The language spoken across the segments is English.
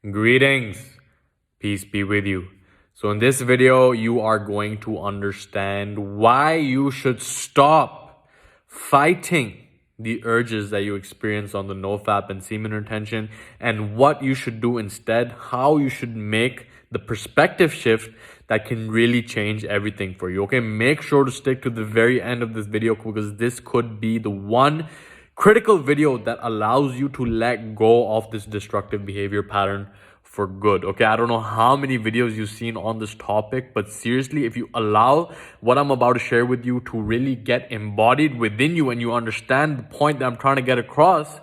Greetings, peace be with you. So in this video, you are going to understand why you should stop fighting the urges that you experience on the NoFap and semen retention, and what you should do instead, how you should make the perspective shift that can really change everything for you. Okay, make sure to stick to the very end of this video because this could be the one critical video that allows you to let go of this destructive behavior pattern for good. Okay, I don't know how many videos you've seen on this topic, but seriously, if you allow what I'm about to share with you to really get embodied within you and you understand the point that I'm trying to get across,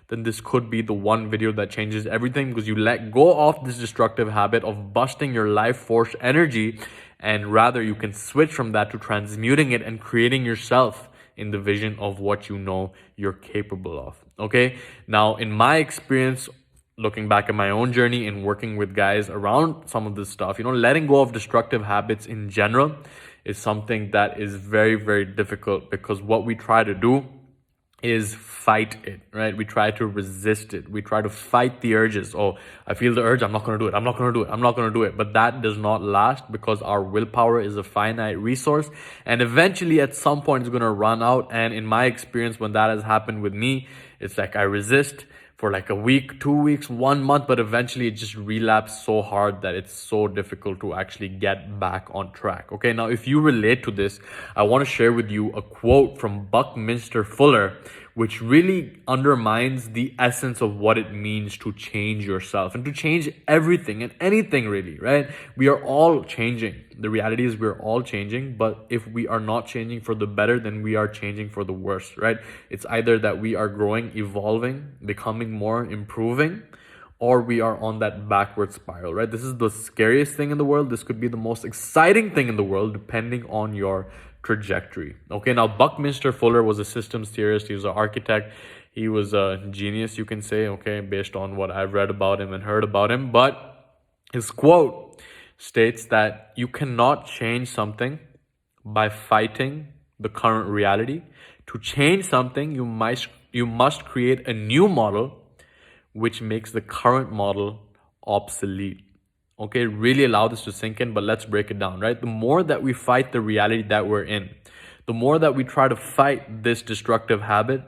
then this could be the one video that changes everything, because you let go of this destructive habit of busting your life force energy, and rather you can switch from that to transmuting it and creating yourself in the vision of what you know you're capable of. Okay, now in my experience, looking back at my own journey and working with guys around some of this stuff, letting go of destructive habits in general is something that is very, very difficult, because what we try to do is fight it, right? We try to resist it. We try to fight the urges. Oh, I feel the urge. I'm not going to do it. I'm not going to do it. I'm not going to do it. But that does not last, because our willpower is a finite resource. And eventually at some point it's going to run out. And in my experience, when that has happened with me, it's like I resist for like a week, 2 weeks, 1 month, but eventually it just relapses so hard that it's so difficult to actually get back on track. Okay, now if you relate to this, I want to share with you a quote from Buckminster Fuller, which really undermines the essence of what it means to change yourself and to change everything and anything, really, right? We are all changing. The reality is we're all changing, but if we are not changing for the better, then we are changing for the worse, right? It's either that we are growing, evolving, becoming more, improving, or we are on that backward spiral, right? This is the scariest thing in the world. This could be the most exciting thing in the world, depending on your trajectory. Okay, now Buckminster Fuller was a systems theorist. He was an architect. He was a genius, you can say, okay, based on what I've read about him and heard about him. But his quote states that you cannot change something by fighting the current reality. To change something, you must create a new model which makes the current model obsolete. Okay, really allow this to sink in, but let's break it down, right? The more that we fight the reality that we're in, the more that we try to fight this destructive habit,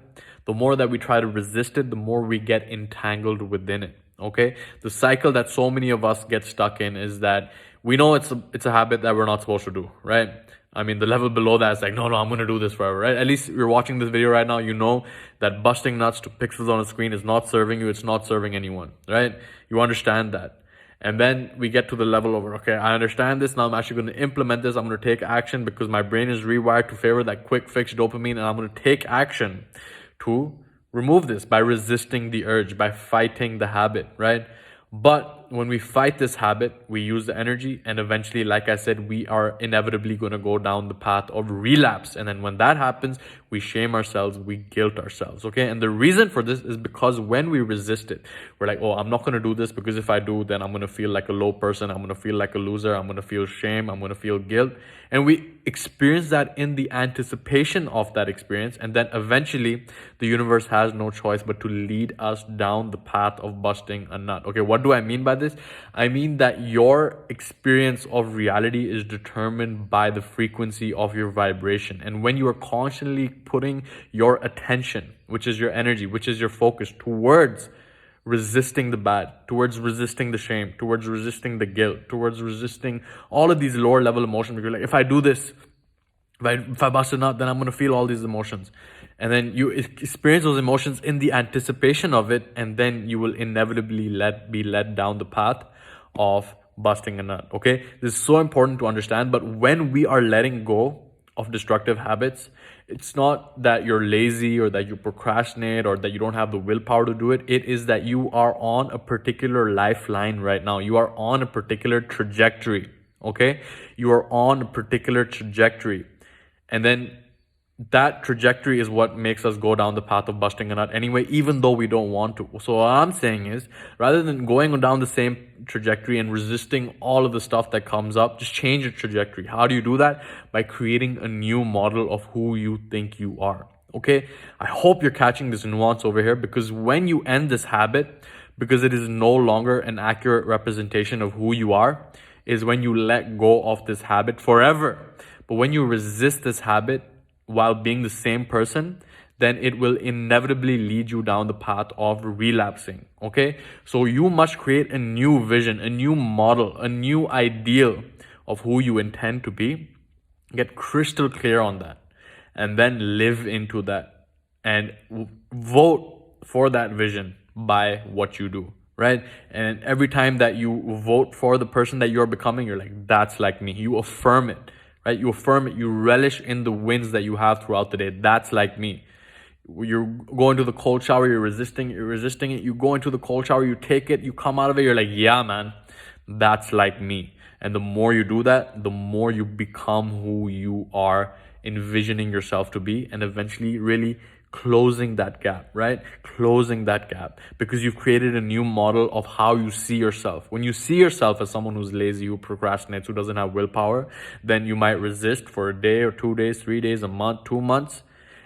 the more that we try to resist it, the more we get entangled within it. Okay, the cycle that so many of us get stuck in is that we know it's a habit that we're not supposed to do, right? I mean, the level below that is like, no, I'm going to do this forever, right? At least you're watching this video right now, you know that busting nuts to pixels on a screen is not serving you. It's not serving anyone, right? You understand that. And then we get to the level of, okay, I understand this. Now I'm actually going to implement this. I'm going to take action because my brain is rewired to favor that quick fix dopamine. And I'm going to take action to remove this by resisting the urge, by fighting the habit, right? But when we fight this habit, we use the energy, and eventually, like I said, we are inevitably going to go down the path of relapse. And then when that happens, we shame ourselves, we guilt ourselves, okay? And the reason for this is because when we resist it, we're like, oh, I'm not going to do this because if I do, then I'm going to feel like a low person. I'm going to feel like a loser. I'm going to feel shame. I'm going to feel guilt. And we experience that in the anticipation of that experience. And then eventually, the universe has no choice but to lead us down the path of busting a nut. Okay, what do I mean by this? I mean that your experience of reality is determined by the frequency of your vibration. And when you are constantly putting your attention, which is your energy, which is your focus, towards resisting the bad, towards resisting the shame, towards resisting the guilt, towards resisting all of these lower level emotions, because like, if I do this, if I bust a nut, then I'm going to feel all these emotions. And then you experience those emotions in the anticipation of it, and then you will inevitably be led down the path of busting a nut. Okay, this is so important to understand. But when we are letting go of destructive habits, it's not that you're lazy or that you procrastinate or that you don't have the willpower to do it. It is that you are on a particular lifeline right now. You are on a particular trajectory. Okay, you are on a particular trajectory, and then that trajectory is what makes us go down the path of busting a nut anyway, even though we don't want to. So what I'm saying is, rather than going down the same trajectory and resisting all of the stuff that comes up, just change your trajectory. How do you do that? By creating a new model of who you think you are. Okay, I hope you're catching this nuance over here, because when you end this habit, because it is no longer an accurate representation of who you are, is when you let go of this habit forever. But when you resist this habit while being the same person, then it will inevitably lead you down the path of relapsing. Okay, so you must create a new vision, a new model, a new ideal of who you intend to be. Get crystal clear on that, and then live into that, and vote for that vision by what you do, right? And every time that you vote for the person that you're becoming, you're like, that's like me. You affirm it, right? You affirm it. You relish in the wins that you have throughout the day. That's like me. You're going to the cold shower, you're resisting it. You go into the cold shower, you take it, you come out of it, you're like, yeah, man, that's like me. And the more you do that, the more you become who you are envisioning yourself to be, and eventually really closing that gap, right? Closing that gap, because you've created a new model of how you see yourself. When you see yourself as someone who's lazy, who procrastinates, who doesn't have willpower, then you might resist for a day or 2 days, 3 days, a month, 2 months.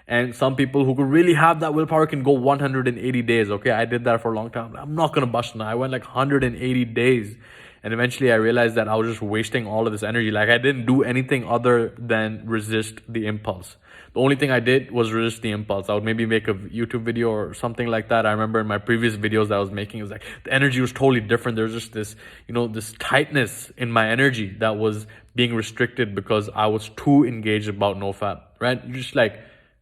And some people who could really have that willpower can go 180 days. Okay, I did that for a long time. I'm not gonna bust now. I went like 180 days. And eventually I realized that I was just wasting all of this energy. Like, I didn't do anything other than resist the impulse. The only thing I did was resist the impulse. I would maybe make a YouTube video or something like that. I remember in my previous videos that I was making, it was like the energy was totally different. There was just this, this tightness in my energy that was being restricted because I was too engaged about NoFap, right? You just like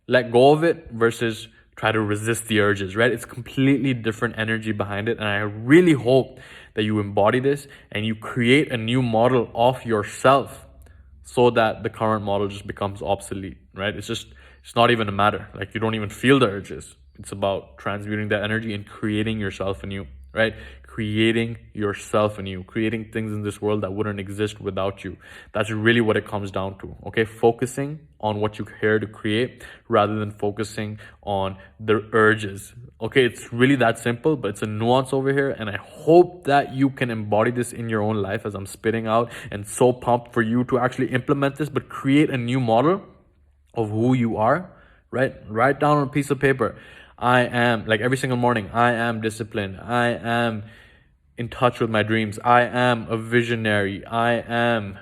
let go of it versus try to resist the urges, right? It's completely different energy behind it. And I really hope that you embody this and you create a new model of yourself so that the current model just becomes obsolete, right? It's not even a matter. Like, you don't even feel the urges. It's about transmuting that energy and creating yourself anew, right? Creating yourself anew, creating things in this world that wouldn't exist without you. That's really what it comes down to, okay? Focusing on what you're here to create rather than focusing on the urges, okay? It's really that simple, but it's a nuance over here. And I hope that you can embody this in your own life as I'm spitting out, and so pumped for you to actually implement this, but create a new model of who you are, right? Write down on a piece of paper. I am, like every single morning, I am disciplined. I am in touch with my dreams. I am a visionary. I am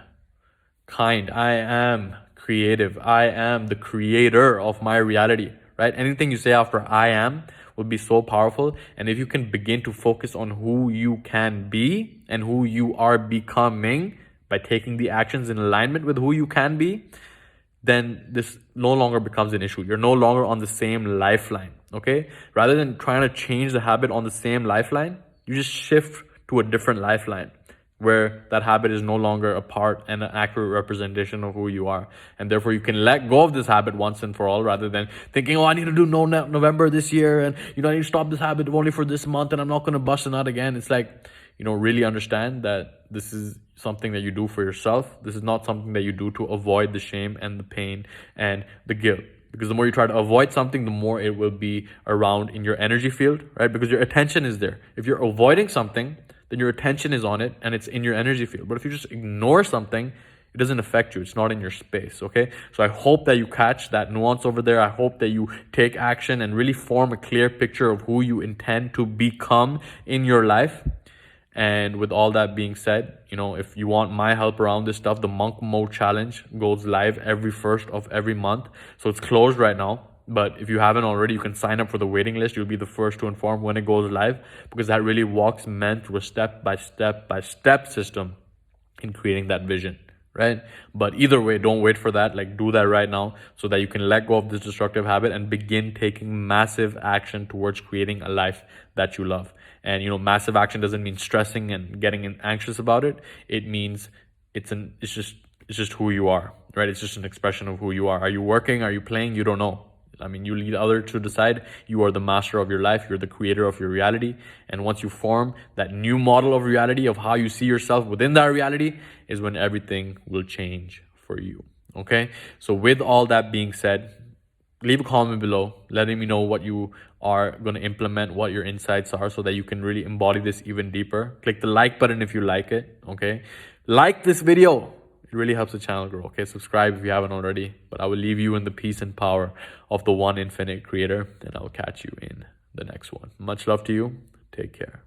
kind. I am creative. I am the creator of my reality, right? Anything you say after I am will be so powerful. And if you can begin to focus on who you can be and who you are becoming by taking the actions in alignment with who you can be, then this no longer becomes an issue. You're no longer on the same lifeline, okay? Rather than trying to change the habit on the same lifeline, you just shift to a different lifeline where that habit is no longer a part and an accurate representation of who you are. And therefore, you can let go of this habit once and for all, rather than thinking, oh, I need to do November this year, and I need to stop this habit only for this month, and I'm not going to bust it out again. It's like, really understand that this is something that you do for yourself. This is not something that you do to avoid the shame and the pain and the guilt. Because the more you try to avoid something, the more it will be around in your energy field, right? Because your attention is there. If you're avoiding something, then your attention is on it and it's in your energy field. But if you just ignore something, it doesn't affect you. It's not in your space, okay? So I hope that you catch that nuance over there. I hope that you take action and really form a clear picture of who you intend to become in your life. And with all that being said, if you want my help around this stuff, the Monk Mode Challenge goes live every first of every month. So it's closed right now. But if you haven't already, you can sign up for the waiting list. You'll be the first to inform when it goes live, because that really walks men through a step-by-step system in creating that vision, right? But either way, don't wait for that. Like, do that right now so that you can let go of this destructive habit and begin taking massive action towards creating a life that you love. And massive action doesn't mean stressing and getting anxious about it. It means it's just who you are, right? It's just an expression of who you are. Are you working? Are you playing? You don't know. You lead others to decide. You are the master of your life. You're the creator of your reality. And once you form that new model of reality, of how you see yourself within that reality, is when everything will change for you. Okay? So with all that being said, leave a comment below letting me know what you are going to implement, what your insights are, so that you can really embody this even deeper. Click the like button if you like it. Okay? Like this video. It really helps the channel grow. Okay, subscribe if you haven't already. But I will leave you in the peace and power of the one infinite creator, and I'll catch you in the next one. Much love to you. Take care.